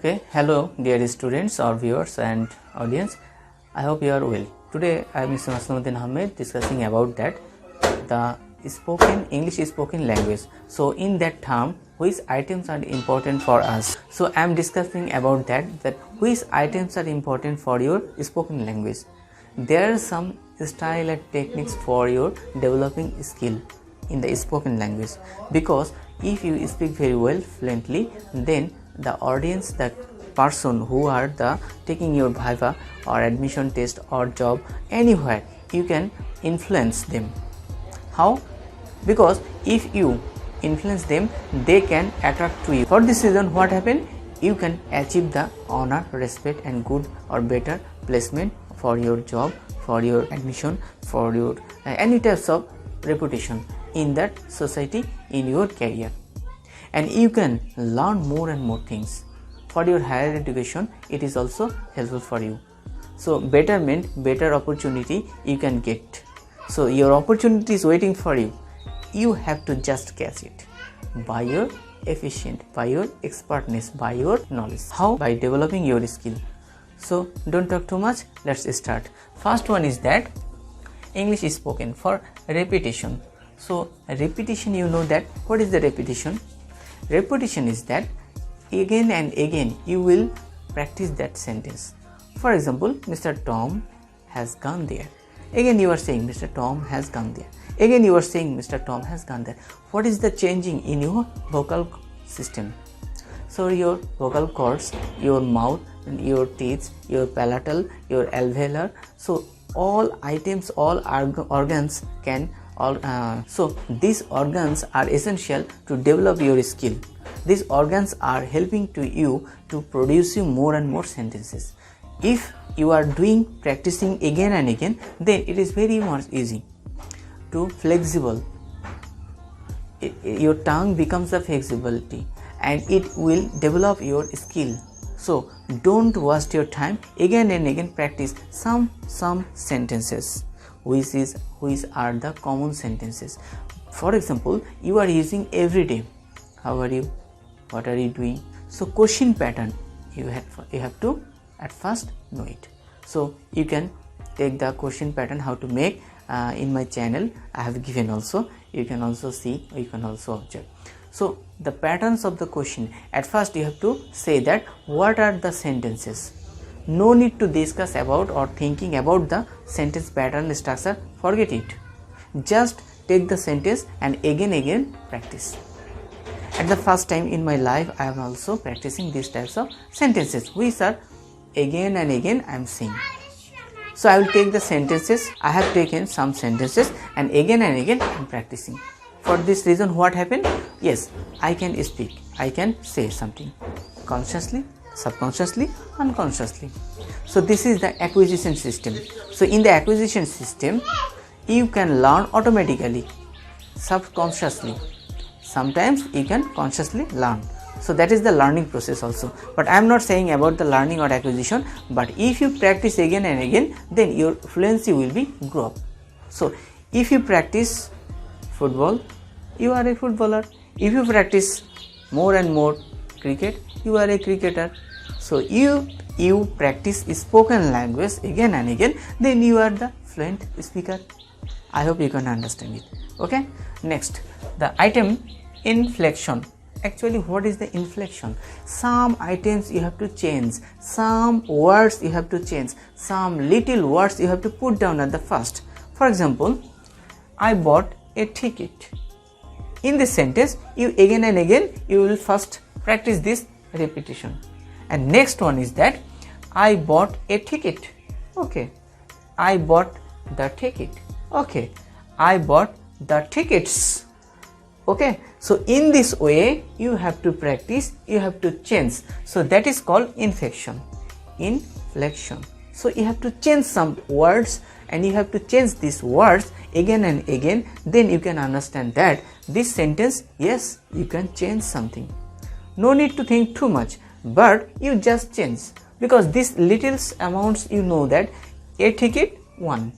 Okay, hello dear students or viewers and audience. I hope you are well. Today I am Mr. Masnamuddin Ahmed discussing about that the English spoken language. So in that term, which items are important for us? So I am discussing about that which items are important for your spoken language. There are some style and techniques for your developing skill in the spoken language, because if you speak very well fluently, then the audience, the person who are taking your viva or admission test or job anywhere, you can influence them. How? Because if you influence them, they can attract to you. For this reason, what happen? You can achieve the honor, respect and good or better placement for your job, for your admission, for your any types of reputation in that society, in your career. And you can learn more and more things. For your higher education, it is also helpful for you. So betterment, better opportunity you can get. So your opportunity is waiting for you. You have to just catch it by your efficient, by your expertness, by your knowledge. How? By developing your skill. So don't talk too much, let's start. First one is that English is spoken for repetition. So repetition, you know that what is the repetition? Repetition is that again and again you will practice that sentence. For example, Mr. Tom has gone there. Again you are saying Mr. Tom has gone there. Again you are saying Mr. Tom has gone there. What is the changing in your vocal system? So your vocal cords, your mouth, your teeth, your palatal, your alveolar, so all items, all organs can so these organs are essential to develop your skill. These organs are helping to you to produce you more and more sentences. If you are practicing again and again, then it is very much easy to flexible. Your tongue becomes a flexibility and it will develop your skill. So don't waste your time, again and again practice some sentences which are the common sentences. For example, you are using every day. How are you? What are you doing? So question pattern you have to at first know it. So you can take the question pattern how to make in my channel. I have given also. You can also see, you can also observe. So the patterns of the question, at first you have to say that what are the sentences. No need to discuss about or thinking about the sentence pattern structure, forget it. Just take the sentence and again practice. At the first time in my life, I am also practicing these types of sentences which are again and again I am saying. So I will take the sentences, I have taken some sentences and again I am practicing. For this reason, what happened? Yes, I can speak, I can say something consciously, subconsciously, unconsciously. So this is the acquisition system. So in the acquisition system, you can learn automatically, subconsciously. Sometimes you can consciously learn. So that is the learning process also. But I am not saying about the learning or acquisition, but if you practice again and again, then your fluency will be grow up. So if you practice football, you are a footballer. If you practice more and more cricket, you are a cricketer. So you practice spoken language again and again, then you are the fluent speaker. I hope you can understand it. Okay. Next, the item inflection. Actually, what is the inflection? Some items you have to change, some words you have to change, some little words you have to put down at the first. For example, I bought a ticket. In this sentence, you again and again you will first practice this repetition. And next one is that I bought a ticket. Okay. I bought the ticket. Okay. I bought the tickets. Okay. So in this way you have to practice, you have to change. So that is called inflection. Inflection. So you have to change some words and you have to change these words again and again, then you can understand that this sentence, yes, you can change something. No need to think too much, but you just change, because these little amounts you know that a ticket, one,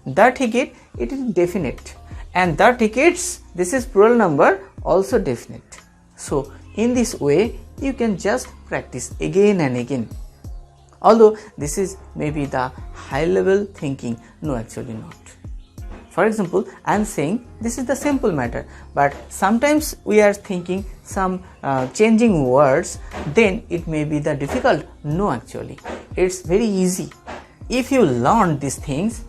the ticket, it is definite, and the tickets, this is plural number, also definite. So in this way you can just practice again and again. Although this is maybe the high level thinking, no, actually not. For example, I am saying this is the simple matter, but sometimes we are thinking some changing words, then it may be the difficult. No, actually it's very easy. If you learn these things,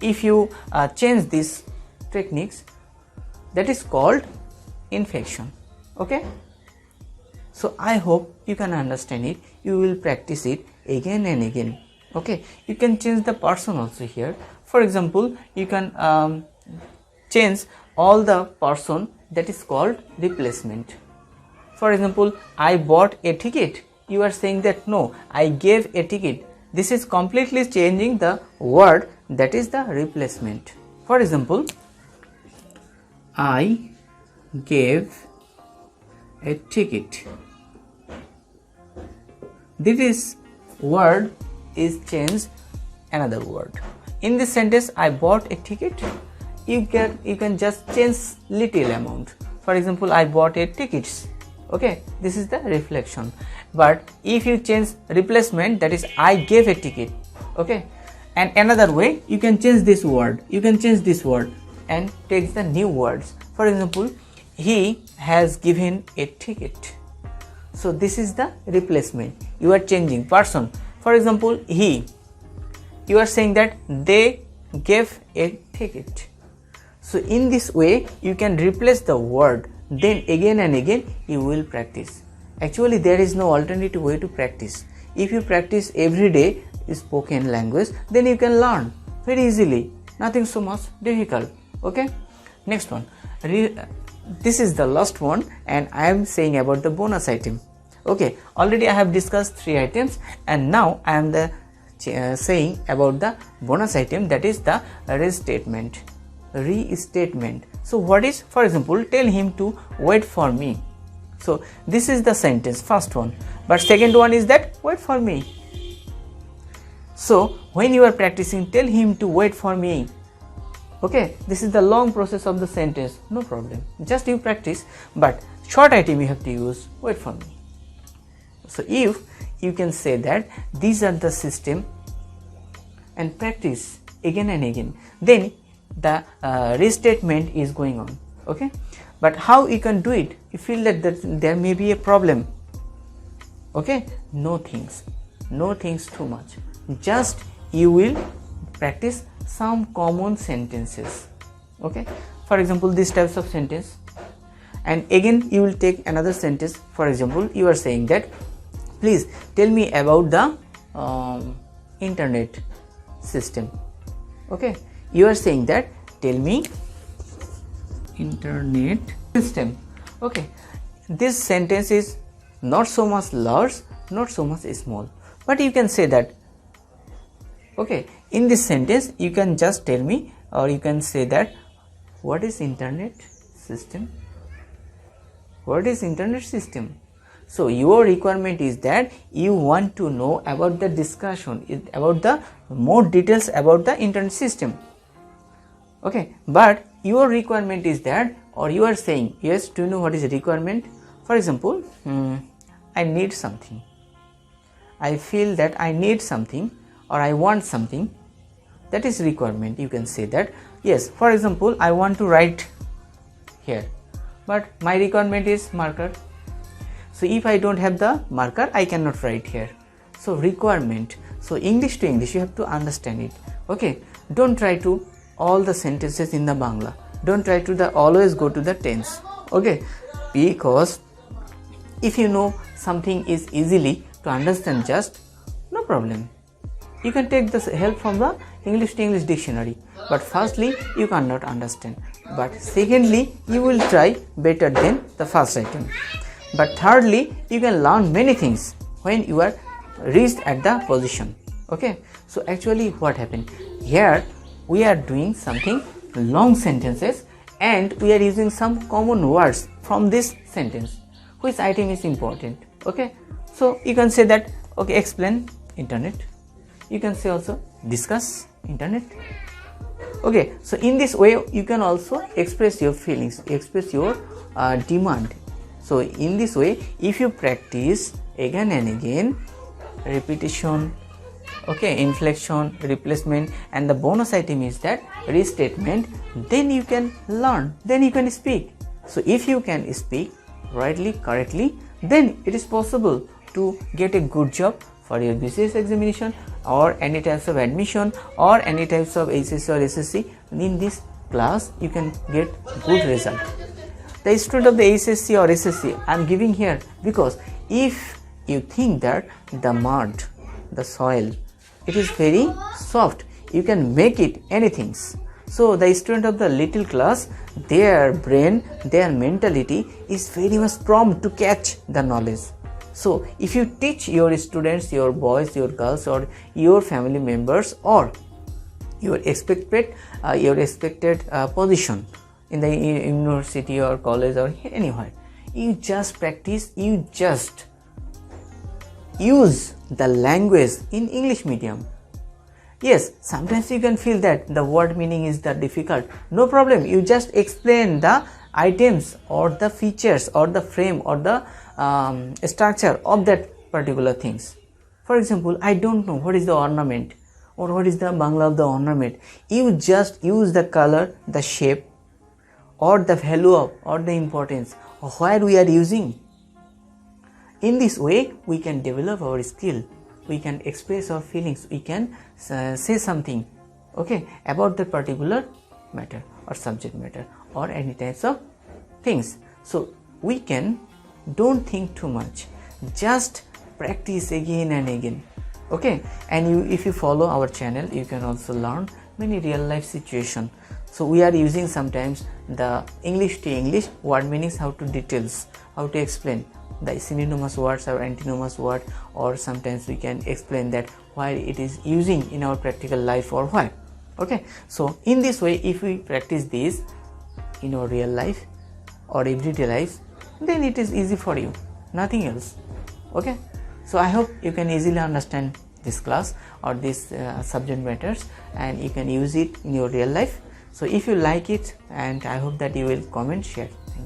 if you change these techniques, that is called inflection. Okay, so I hope you can understand it. You will practice it again and again. Okay, you can change the person also here. For example, you can change all the person, that is called replacement. For example, I bought a ticket. You are saying that no, I gave a ticket. This is completely changing the word, that is the replacement. For example, I gave a ticket. This word is changed another word. In this sentence, I bought a ticket, you can just change little amount. For example, I bought a tickets. Okay, this is the reflection. But if you change replacement, that is I gave a ticket. Okay, and another way you can change this word, you can change this word and take the new words. For example, he has given a ticket. So this is the replacement. You are changing person. For example, he, you are saying that they gave a ticket. So in this way you can replace the word, then again and again you will practice. Actually there is no alternative way to practice. If you practice every day spoken language, then you can learn very easily, nothing so much difficult. Okay, next one. This is the last one, and I am saying about the bonus item. Okay, already I have discussed 3 items, and now I am saying about the bonus item, that is the restatement. So what is, for example, tell him to wait for me. So this is the sentence, first one, but second one is that wait for me. So when you are practicing, tell him to wait for me. Okay, this is the long process of the sentence, no problem, just you practice, but short item you have to use wait for me. So if you can say that these are the system and practice again and again, then the restatement is going on. Okay, but how you can do it? You feel that there may be a problem. Okay, no things too much, just you will practice some common sentences. Okay, for example, these types of sentence, and again you will take another sentence. For example, you are saying that please tell me about the internet system. Okay, you are saying that tell me internet system. Okay, this sentence is not so much large, not so much small, but you can say that. Okay, in this sentence you can just tell me, or you can say that what is internet system? What is internet system? So your requirement is that you want to know about the discussion, about the more details about the internet system. Okay, but your requirement is that, or you are saying, yes, do you know what is requirement? For example, I need something, I feel that I need something, or I want something, that is requirement. You can say that, yes, for example, I want to write here, but my requirement is marker. So if I don't have the marker, I cannot write here. So requirement. So English to English you have to understand it. Okay, don't try to all the sentences in the Bangla, don't try to always go to the tense. Okay, because if you know something is easily to understand, just no problem, you can take the help from the English to English dictionary. But firstly you cannot understand, but secondly you will try better than the first item, but thirdly you can learn many things when you are reached at the position. Okay, so actually what happened here, we are doing something long sentences and we are using some common words from this sentence. Which item is important? Okay, so you can say that, okay, explain internet, you can say also discuss internet. Okay, so in this way you can also express your feelings, express your demand. So in this way, if you practice again and again, repetition, okay, inflection, replacement, and the bonus item is that restatement, then you can learn, then you can speak. So if you can speak rightly, correctly, then it is possible to get a good job for your BCS examination or any types of admission or any types of HSC or SSC. In this class you can get good result. The student of the HSC or SSC I am giving here because if you think that the mud, the soil, it is very soft, you can make it anything. So the student of the little class, their brain, their mentality is very much prompt to catch the knowledge. So if you teach your students, your boys, your girls, or your family members, or your expected position in the university or college or anywhere, you just practice, you just use the language in English medium. Yes, sometimes you can feel that the word meaning is that difficult. No problem, you just explain the items or the features or the frame or the structure of that particular things. For example, I don't know what is the ornament or what is the Bangla of the ornament. You just use the color, the shape, or the value of, or the importance, or where we are using. In this way, we can develop our skill, we can express our feelings, we can say something, okay, about the particular matter or subject matter or any types of things. So we can, don't think too much, just practice again and again, okay. And if you follow our channel, you can also learn many real life situation. So we are using sometimes the English to English word meanings, how to details, how to explain the synonymous words or antonymous word, or sometimes we can explain that why it is using in our practical life or why, okay. So in this way, if we practice this in our real life or everyday life, then it is easy for you, nothing else, okay. So I hope you can easily understand this class or this subject matters, and you can use it in your real life. So if you like it, and I hope that you will comment, share.